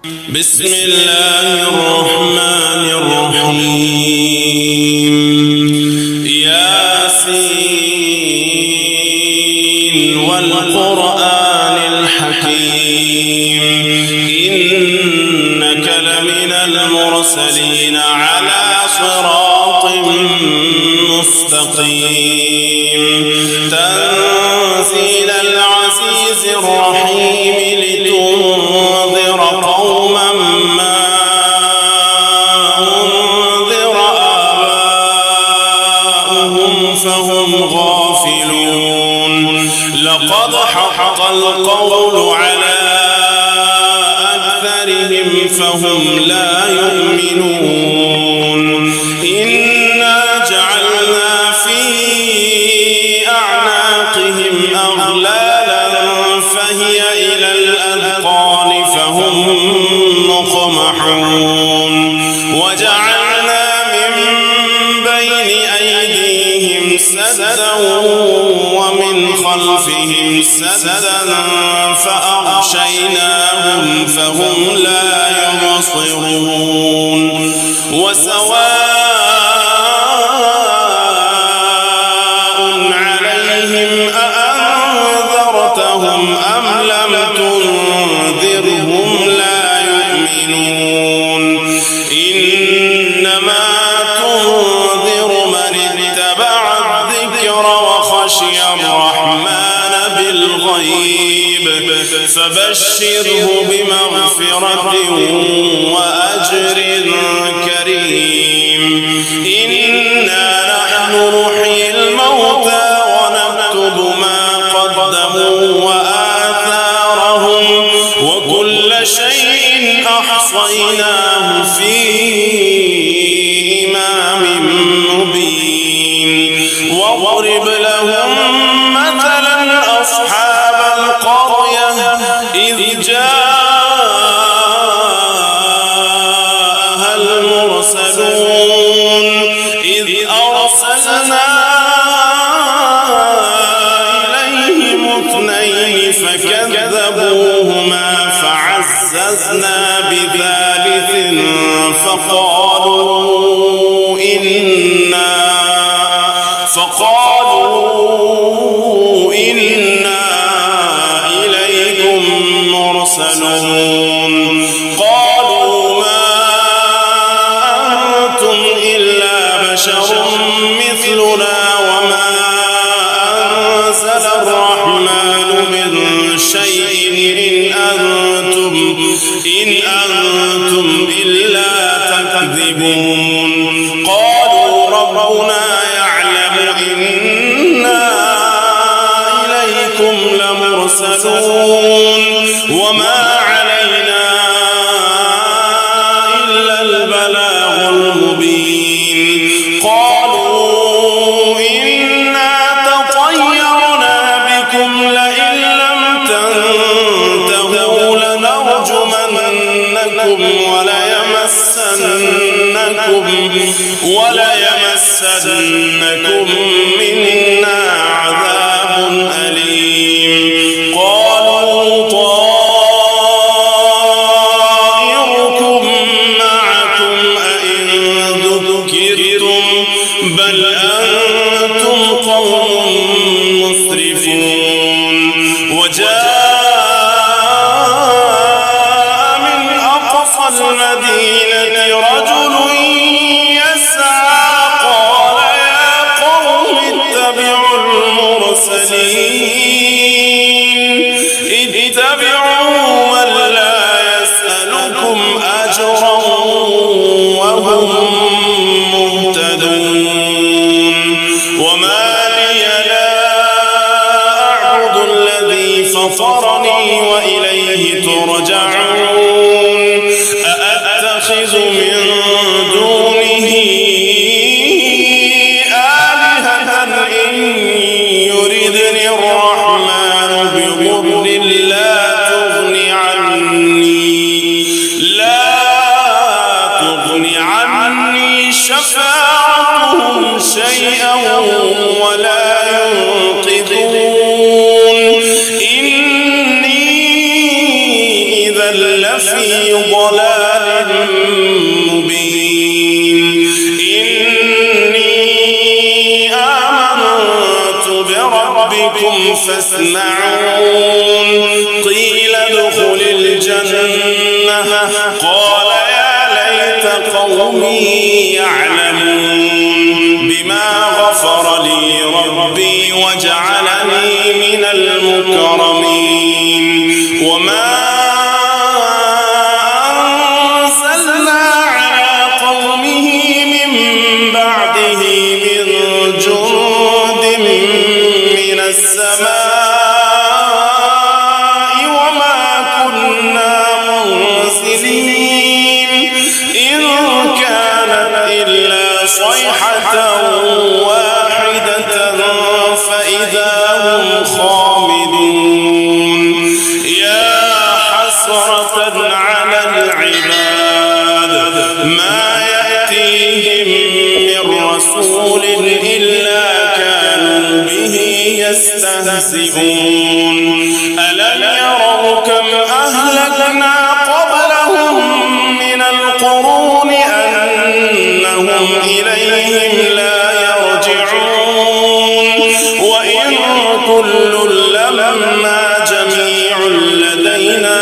بسم الله الرحمن الرحيم. ياسين والقرآن الحكيم إنك لمن المرسلين على صراط مستقيم تنزيل العزيز الرحيم لتنذر قوما ما أنذر آباؤهم فهم غافلون لقد حق القول على أكثرهم فهم لا يؤمنون إنا جعلنا في أعناقهم أغلالا فهي إلى الأذقان فهم مقمحون وجعلنا من بين أيديهم سدا ومن خلفهم سدا فأغشيناهم فهم لا يبصرون وسواء عليهم أأنذرتهم أم لم تنذرهم لا يؤمنون إنما تنذر من اتبع الذكر وخشي الرحمن بالغيب فبشره بمغفرة وأجر كريم إنا نحن نحيي الموتى ونكتب ما قدموا وآثارهم وكل شيء أحصيناه في إمام مبين واضرب لهم مثلا أصحاب القرية إذ جاءها المرسلون إذ أرسلنا إليهم اثنين فكذبوهما فعززنا بثالث فقالوا إنا إليكم مرسلون قالوا ما أنتم إلا بشر مثلنا وما أنزل الرحمن من شيء إن أنتم إلا تكذبون قالوا ربنا يعلم إنا إليكم لمرسلون وما علينا إلا البلاغ المبين قالوا إنا تطيرنا بكم لئن لم تنتهوا لنرجمنكم وليمسنكم منا عذاب أليم قالوا طائركم معكم أئن ذكرتم بل أنتم قوم مسرفون وجاء من أقصى المدينة رجل يسعى قال يا قوم اتبعوا المرسلين اتبعوا من لا يسألكم أجرا وهم مهتدون وما لي لا أعبد الذي فطرني وإليه ترجعون أأتخذ من دونه آلهة إن يردني الرحمن بضر لا تغن عني شفاعتهم شيئا ولا ينقذون إني إذا لفي لفي ضلال مبين إني آمنت بربكم فاسمعون قيل ادخل الجنة قال يا ليت قومي يعلمون بما غفر لي ربي وجعلني من المكرمين وما أرسلنا على قومه من بعده من جند من السماء وما كنا منزلين إن كانت إلا صيحة واحدة فإذا هم خامدون يا حسرة على العباد ما يأتيهم من رسول إلا كانوا به يستهزئون ألم يروا كم أهلكنا قبلهم من القرون أنهم إليهم لا يرجعون وإن كل لما جميع لدينا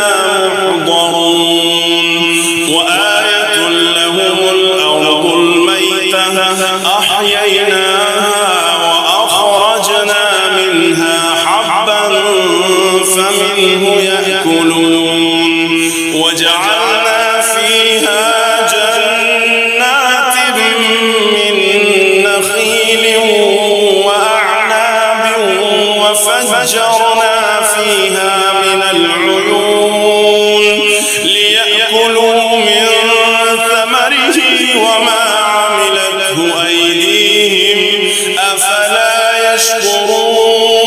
محضرون وآية لهم الأرض الميتة أحييناها وأخرجنا منها حبا فمنه يأكلون وجعلنا فيها جنات من نخيل وأعناب وفجرنا فيها من العيون ليأكلوا من ثمره وما عملته أيديهم أفلا يشكرون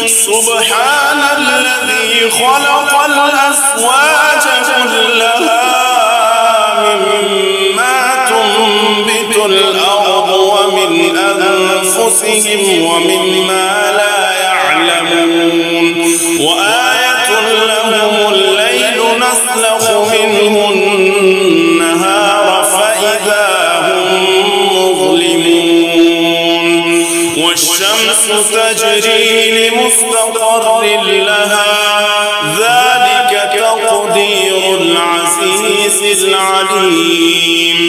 سبحان الذي خلق الأزواج كلها مما تنبت الأرض ومن أنفسهم ومما لا يعلمون وآية لهم الليل نسلخ منه النهار فإذا هم مظلمون والشمس تجري لمستقر لها ذلك تقدير العزيز العليم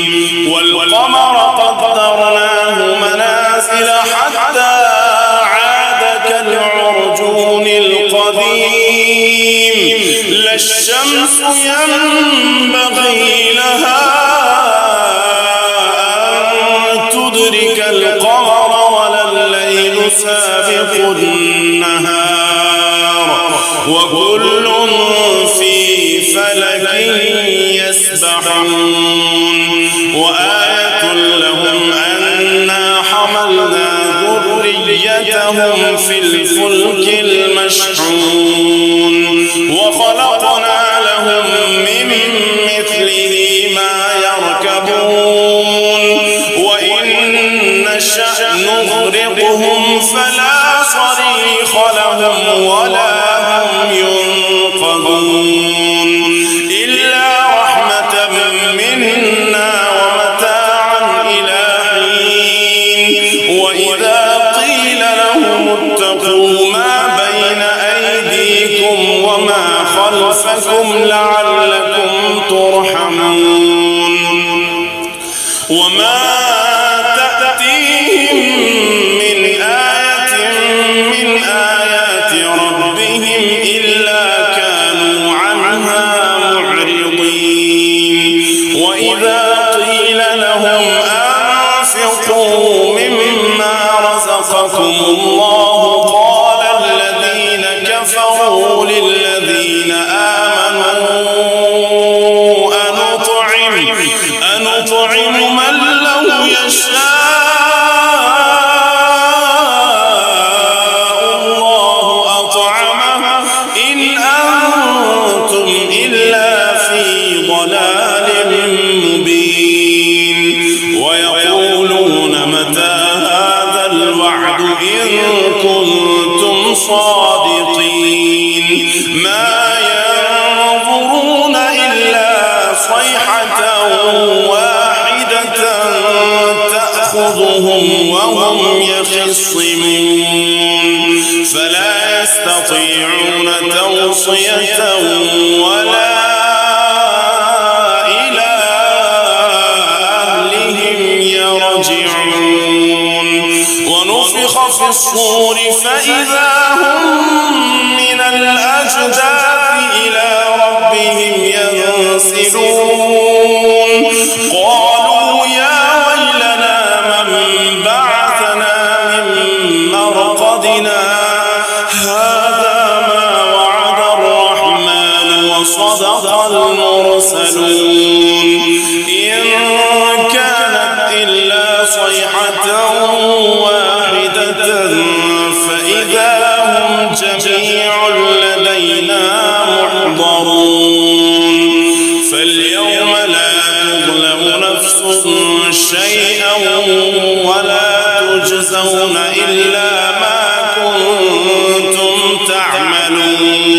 والقمر قدرناه منازل حتى عاد كالعرجون القديم لا الشمس ينبغي لها أن تدرك القمر ولا الليل سابق النهار وكل في فلك يسبحون وآية لهم أنا حملنا ذريتهم في الفلك المشحون وخلقنا لهم من مثله ما يركبون وإن نشأ نغرقهم فلا صريخ لهم ولا هم ينقذون إلا رحمة منا ومتاعا إلى حين وإذا قيل لهم اتقوا ما بين أيديكم وما خلفكم لعلكم ترحمون وما تأتيهم من آية من آيات ربهم إلا كانوا عنها معرضين وإذا قيل لهم أنفقوا مما رزقكم الله قال الذين كفروا للذين آمنوا أنطعم من لو يشاء الله أطعمه إن أنتم إلا في ضلال مبين ويقولون متى هذا الوعد إن كنتم صادقين ما ينظرون إلا واحدة تأخذهم وهم يخصمون فلا يستطيعون توصية ولا إلى أهلهم يرجعون ونفخ في الصور فإذا هم من الأجداث إلى ربهم ينسلون قالوا يا ويلنا من بعثنا من مرقدنا هذا ما وعد الرحمن وصدق المرسلون إن كانت إلا صيحة واحدة فإذا هم جميع لدينا محضرون فاليوم لا تظلم نفس شيئا ولا تجزون إلا ما كنتم تعملون